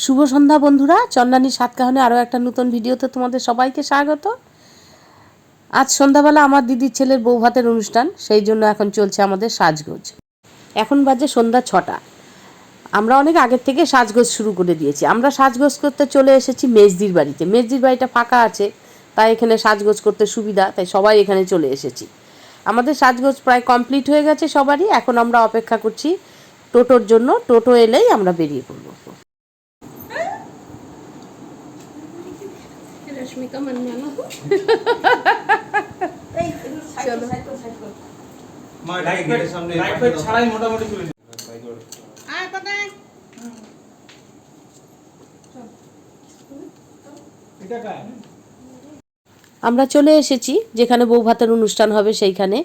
শুভ সন্ধ্যা বন্ধুরা, চন্দ্রানী সাতকাহনে আরও একটা নতুন ভিডিওতে তোমাদের সবাইকে স্বাগত। আজ সন্ধ্যাবেলা আমার দিদির ছেলের বৌভাতের অনুষ্ঠান, সেই জন্য এখন চলছে আমাদের সাজগোজ। এখন বাজে সন্ধ্যা 6টা। আমরা অনেক আগের থেকে সাজগোজ শুরু করে দিয়েছি। আমরা সাজগোজ করতে চলে এসেছি মেজদির বাড়িতে। মেজদির বাড়িটা ফাঁকা আছে, তাই এখানে সাজগোজ করতে সুবিধা, তাই সবাই এখানে চলে এসেছি। আমাদের সাজগোজ প্রায় কমপ্লিট হয়ে গেছে সবারই। এখন আমরা অপেক্ষা করছি টোটোর জন্য। টোটো এলেই আমরা বেরিয়ে পড়বো। रश्मिका मन में आना चलो मां लाइट के सामने लाइट छाड़ाई मोटा-मोटी चले आ पता है এটা কাজ আমরা চলে এসেছি যেখানে বউ ভাতের অনুষ্ঠান হবে সেইখানে।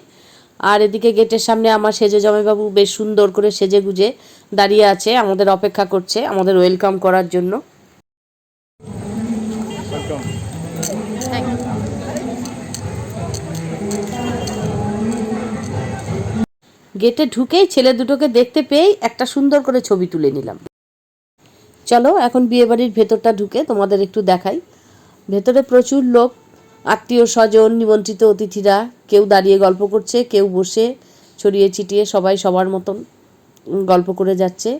আর এদিকে গেটের সামনে আমার সেজে জামাইবাবু বেশ সুন্দর করে সেজে গুজে দাঁড়িয়ে আছে, আমাদের অপেক্ষা করছে আমাদের ওয়েলকাম করার জন্য। গেটে ঢুকেই ছেলে দুটোকে দেখতে পেয়েই একটা সুন্দর করে ছবি তুলে নিলাম। চলো এখন বিয়েবাড়ির ভেতরটা ঢুকে তোমাদের একটু দেখাই। ভেতরে প্রচুর লোক, আত্মীয় স্বজন, নিমন্ত্রিত অতিথিরা, কেউ দাঁড়িয়ে গল্প করছে, কেউ বসে ছড়িয়ে ছিটিয়ে সবাই সবার মতন গল্প করে যাচ্ছে।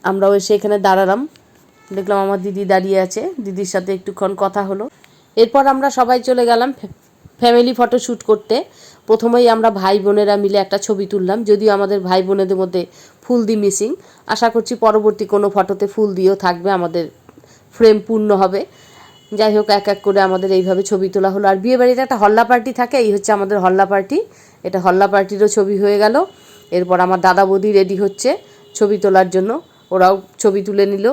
আমরাও এসে এখানে দাঁড়ালাম, দেখলাম আমার দিদি দাঁড়িয়ে আছে, দিদির সাথে একটুক্ষণ কথা হলো। এরপর আমরা সবাই চলে গেলাম ফ্যামিলি ফটো শ্যুট করতে। প্রথমেই আমরা ভাই বোনেরা মিলে একটা ছবি তুললাম, যদিও আমাদের ভাই বোনেদের মধ্যে ফুল দি মিসিং। আশা করছি পরবর্তী কোনো ফটোতে ফুল দিয়েও থাকবে, আমাদের ফ্রেম পূর্ণ হবে। যাই হোক, এক এক করে আমাদের এইভাবে ছবি তোলা হলো। আর বিয়েবাড়িতে একটা হল্লা পার্টি থাকে, এই হচ্ছে আমাদের হল্লা পার্টি। এটা হল্লা পার্টিরও ছবি হয়ে গেল। এরপর আমার দাদা বৌদি রেডি হচ্ছে ছবি তোলার জন্য, ওরাও ছবি তুলে নিল।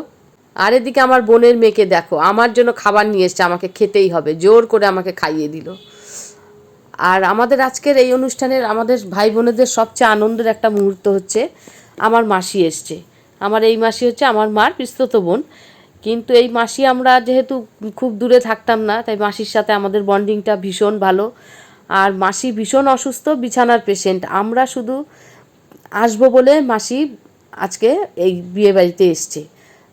আর এদিকে আমার বোনের মেয়েকে দেখো, আমার জন্য খাবার নিয়ে এসছে, আমাকে খেতেই হবে, জোর করে আমাকে খাইয়ে দিল। আর আমাদের আজকের এই অনুষ্ঠানের আমাদের ভাই বোনেদের সবচেয়ে আনন্দের একটা মুহূর্ত হচ্ছে আমার মাসি এসছে। আমার এই মাসি হচ্ছে আমার মার পিস্তত বোন, কিন্তু এই মাসি আমরা যেহেতু খুব দূরে থাকতাম না, তাই মাসির সাথে আমাদের বন্ডিংটা ভীষণ ভালো। আর মাসি ভীষণ অসুস্থ, বিছানার পেশেন্ট। আমরা শুধু আসবো বলে মাসি আজকে এই বিয়েবাড়িতে এসছে।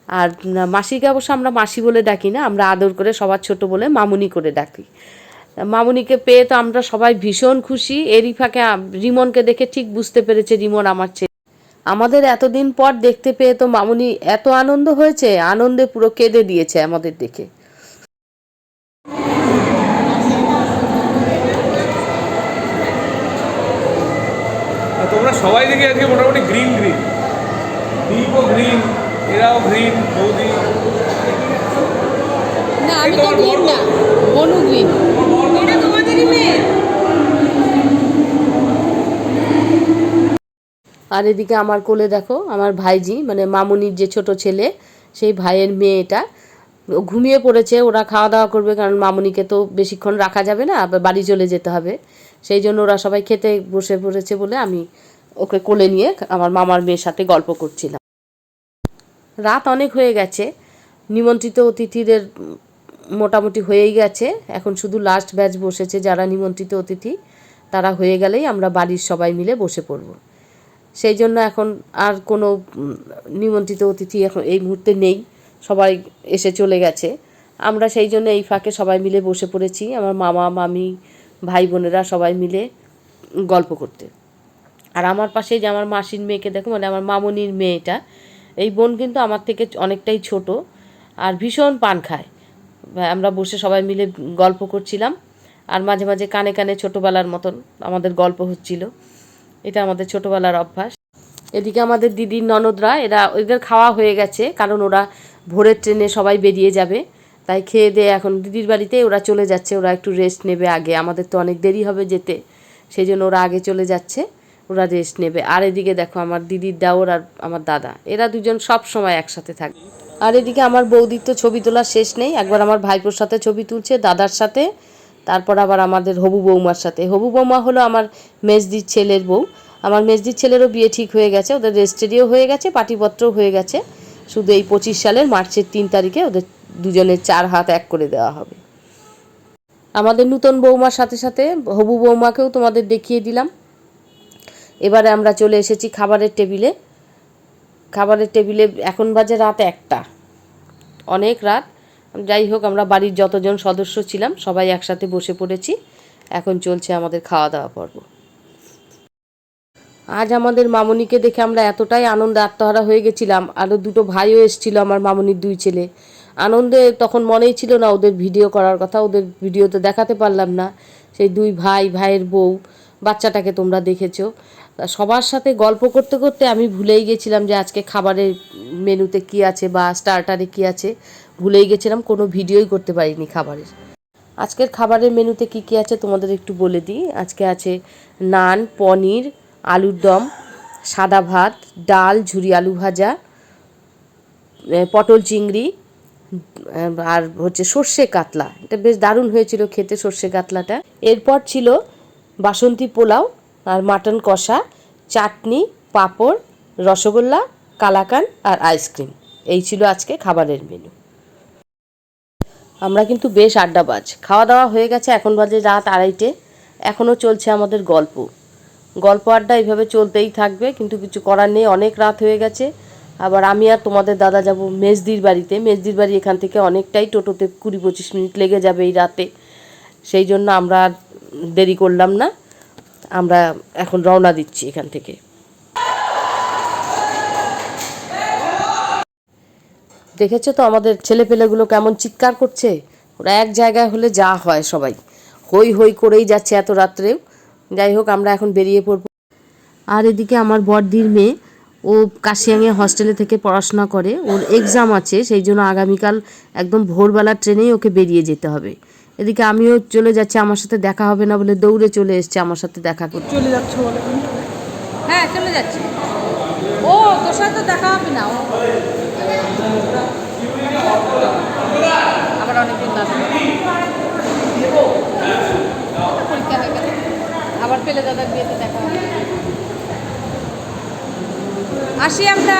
আর মাসিকে অবশ্য আমরা মাসি বলে ডাকি না, আমরা আদর করে সবার ছোট বলে মামুনি করে ডাকি। মামুনিকে পেয়ে তো আমরা সবাই ভীষণ খুশি। এরই ফাঁকে রিমনকে দেখে ঠিক বুঝতে পেরেছে রিমন আমার ছেলে। আমাদের এতদিন পর দেখতে পেয়ে তো মামুনি এত আনন্দ হয়েছে, আনন্দে পুরো কেঁদে দিয়েছে আমাদের দেখে। তোমরা সবাই দেখে আজকে মোটামুটি গ্রিন গ্রিন, দীপও গ্রিন, এরাও গ্রিন, বৌদি না আমি তো গ্রিন না, বনু গ্রিন। এটা তোমাদেরই মেয়ে। আর এদিকে আমার কোলে দেখো আমার ভাইজি, মানে মামুনির যে ছোট ছেলে, সেই ভাইয়ের মেয়ে। এটা ঘুমিয়ে পড়েছে, ওরা খাওয়া দাওয়া করবে, কারণ মামুনিকে তো বেশিক্ষণ রাখা যাবে না, আবার বাড়ি চলে যেতে হবে। সেই জন্য ওরা সবাই খেতে বসে পড়েছে বলে আমি ওকে কোলে নিয়ে আমার মামার মেয়ের সাথে গল্প করছিলাম। রাত অনেক হয়ে গেছে, নিমন্ত্রিত অতিথিদের মোটামুটি হয়েই গেছে। এখন শুধু লাস্ট ব্যাচ বসেছে, যারা নিমন্ত্রিত অতিথি তারা হয়ে গেলেই আমরা বাড়ির সবাই মিলে বসে পড়ব। সেই জন্য এখন আর কোনো নিমন্ত্রিত অতিথি এখন এই মুহূর্তে নেই, সবাই এসে চলে গেছে। আমরা সেই জন্য এই ফাঁকে সবাই মিলে বসে পড়েছি, আমার মামা মামি ভাই বোনেরা সবাই মিলে গল্প করতে। আর আমার পাশে যে আমার মাসির মেয়েকে দেখো, মানে আমার মামনির মেয়েটা, এই বোন কিন্তু আমার থেকে অনেকটাই ছোট আর ভীষণ পান খায়। আমরা বসে সবাই মিলে গল্প করছিলাম, আর মাঝে মাঝে কানে কানে ছোটোবেলার মতন আমাদের গল্প হচ্ছিল। এটা আমাদের ছোটোবেলার অভ্যাস। এদিকে আমাদের দিদির ননদরা, ওদের খাওয়া হয়ে গেছে, কারণ ওরা ভোরের ট্রেনে সবাই বেরিয়ে যাবে, তাই খেয়ে দিয়ে এখন দিদির বাড়িতে ওরা চলে যাচ্ছে। ওরা একটু রেস্ট নেবে আগে, আমাদের তো অনেক দেরি হবে যেতে, সেই জন্য ওরা আগে চলে যাচ্ছে, ওরা রেস্ট নেবে। আর এদিকে দেখো আমার দিদির দেওর আর আমার দাদা, এরা দুজন সব সময় একসাথে থাকে। আর এদিকে আমার বৌদির তো ছবি তোলার শেষ নেই, একবার আমার ভাইপোর সাথে ছবি তুলছে, দাদার সাথে, তারপর আবার আমাদের হবু বৌমার সাথে। হবু বৌমা হলো আমার মেজদির ছেলের বউ। আমার মেজদির ছেলেরও বিয়ে ঠিক হয়ে গেছে, ওদের রেজিস্ট্রিও হয়ে গেছে, পাটিপত্রও হয়ে গেছে। শুধু এই 25 সালের মার্চের 3 তারিখে ওদের দুজনের 4 হাত এক করে দেওয়া হবে। আমাদের নতুন বৌমার সাথে সাথে হবু বৌমাকেও তোমাদের দেখিয়ে দিলাম। এবারে আমরা চলে এসেছি খাবারের টেবিলে। খাবারের টেবিলে এখন বাজে রাত 1টা, অনেক রাত। যাই হোক, আমরা বাড়ির যতজন সদস্য ছিলাম সবাই একসাথে বসে পড়েছি। এখন চলছে আমাদের খাওয়া দাওয়া পর্ব। আজ আমাদের মামুনিকে দেখে আমরা এতটাই আনন্দে আত্মহারা হয়ে গেছিলাম। আরও দুটো ভাইও এসেছিলো, আমার মামুনির 2 ছেলে। আনন্দে তখন মনেই ছিল না ওদের ভিডিও করার কথা, ওদের ভিডিও তো দেখাতে পারলাম না। সেই 2 ভাই, ভাইয়ের বউ, বাচ্চাটাকে তোমরা দেখেছো। সবার সাথে গল্প করতে করতে আমি ভুলেই গেছিলাম যে আজকে খাবারের মেনুতে কি আছে বা স্টার্টারে কি আছে, ভুলেই গেছিলাম, কোনো ভিডিওই করতে পারিনি খাবারের। আজকের খাবারের মেনুতে কি কি আছে তোমাদের একটু বলে দিই। আজকে আছে নান, পনির, আলুর দম, সাদা ভাত, ডাল, ঝুরি আলু ভাজা, পটল চিংড়ি, আর হচ্ছে সর্ষে কাতলা। এটা বেশ দারুণ হয়েছিল খেতে সর্ষে কাতলাটা। এরপর ছিল বাসন্তী পোলাও আর মাটন কষা, চাটনি, পাঁপড়, রসগোল্লা, কালাকান আর আইসক্রিম। এই ছিল আজকে খাবারের মেনু। আমরা কিন্তু বেশ আড্ডাবাজ। খাওয়া দাওয়া হয়ে গেছে, এখন বাজে রাত 2:30। এখনও চলছে আমাদের গল্প আড্ডা এইভাবে চলতেই থাকবে, কিন্তু কিছু করার নেই, অনেক রাত হয়ে গেছে। আবার আমি আর তোমাদের দাদা যাব মেজদির বাড়িতে। মেজদির বাড়ি এখান থেকে অনেকটাই, টোটোতে 20-25 মিনিট লেগে যাবে এই রাতে। সেই জন্য আমরা আর দেরি করলাম না, আমরা এখন রওনা দিচ্ছি এখান থেকে। দেখেছো তো আমাদের ছেলেপেলেগুলো কেমন চিৎকার করছে। ওরা এক জায়গায় হলে যা হয়, সবাই হই হই করেই যাচ্ছে এত রাত্রেও। যাই হোক, আমরা এখন বেরিয়ে পড়ব। আর এদিকে আমার বড়দির মেয়ে, ও কাশিয়াঙে হস্টেলে থেকে পড়াশোনা করে, ওর এক্সাম আছে, সেই জন্য আগামীকাল একদম ভোরবেলা ট্রেনেই ওকে বেরিয়ে যেতে হবে। এদিকে আমিও চলে যাচ্ছি, আমার সাথে দেখা হবে না বলে দৌড়ে চলে এসছে আমার সাথে দেখা করতে। চলে যাচ্ছ বলে? হ্যাঁ, চলে যাচ্ছি। ও তোর সাথে দেখা হবে না, ও আবার অনেকদিন বাদে পরীক্ষা হয়ে গেল, আবার পেলে দাদার বিয়েতে দেখা হবে। আসি আমরা।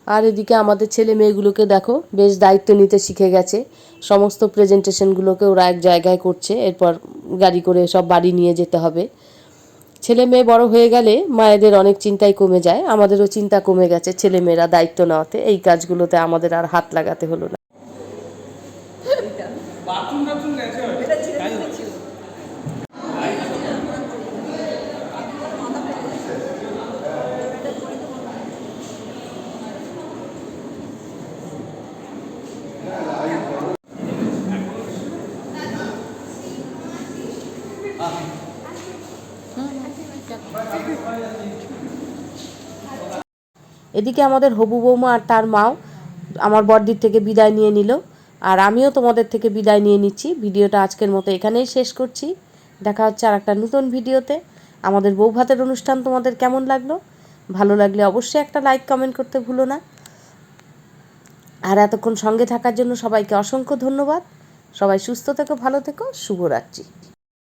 আর এদিকে আমাদের ছেলে মেয়েগুলোকে দেখো, বেশ দায়িত্ব নিতে শিখে গেছে। সমস্ত প্রেজেন্টেশনগুলোকে ওরা এক জায়গায় করছে, এরপর গাড়ি করে সব বাড়ি নিয়ে যেতে হবে। ছেলে মেয়ে বড় হয়ে গেলে মায়েদের অনেক চিন্তাই কমে যায়, আমাদেরও চিন্তা কমে গেছে ছেলে মেয়েরা দায়িত্ব নেওয়াতে। এই কাজগুলোতে আমাদের আর হাত লাগাতে হলো না। এদিকে আমাদের হবু বৌমা আর তার মাও আমার বড়দির থেকে বিদায় নিয়ে নিল, আর আমিও তোমাদের থেকে বিদায় নিয়ে নিচ্ছি। ভিডিওটা আজকের মতো এখানেই শেষ করছি। দেখা হচ্ছে আর একটা নতুন ভিডিওতে। আমাদের বউ ভাতের অনুষ্ঠান তোমাদের কেমন লাগলো? ভালো লাগলে অবশ্যই একটা লাইক কমেন্ট করতে ভুলো না। আর এতক্ষণ সঙ্গে থাকার জন্য সবাইকে অসংখ্য ধন্যবাদ। সবাই সুস্থ থেকো, ভালো থেকো, শুভরাত্রি।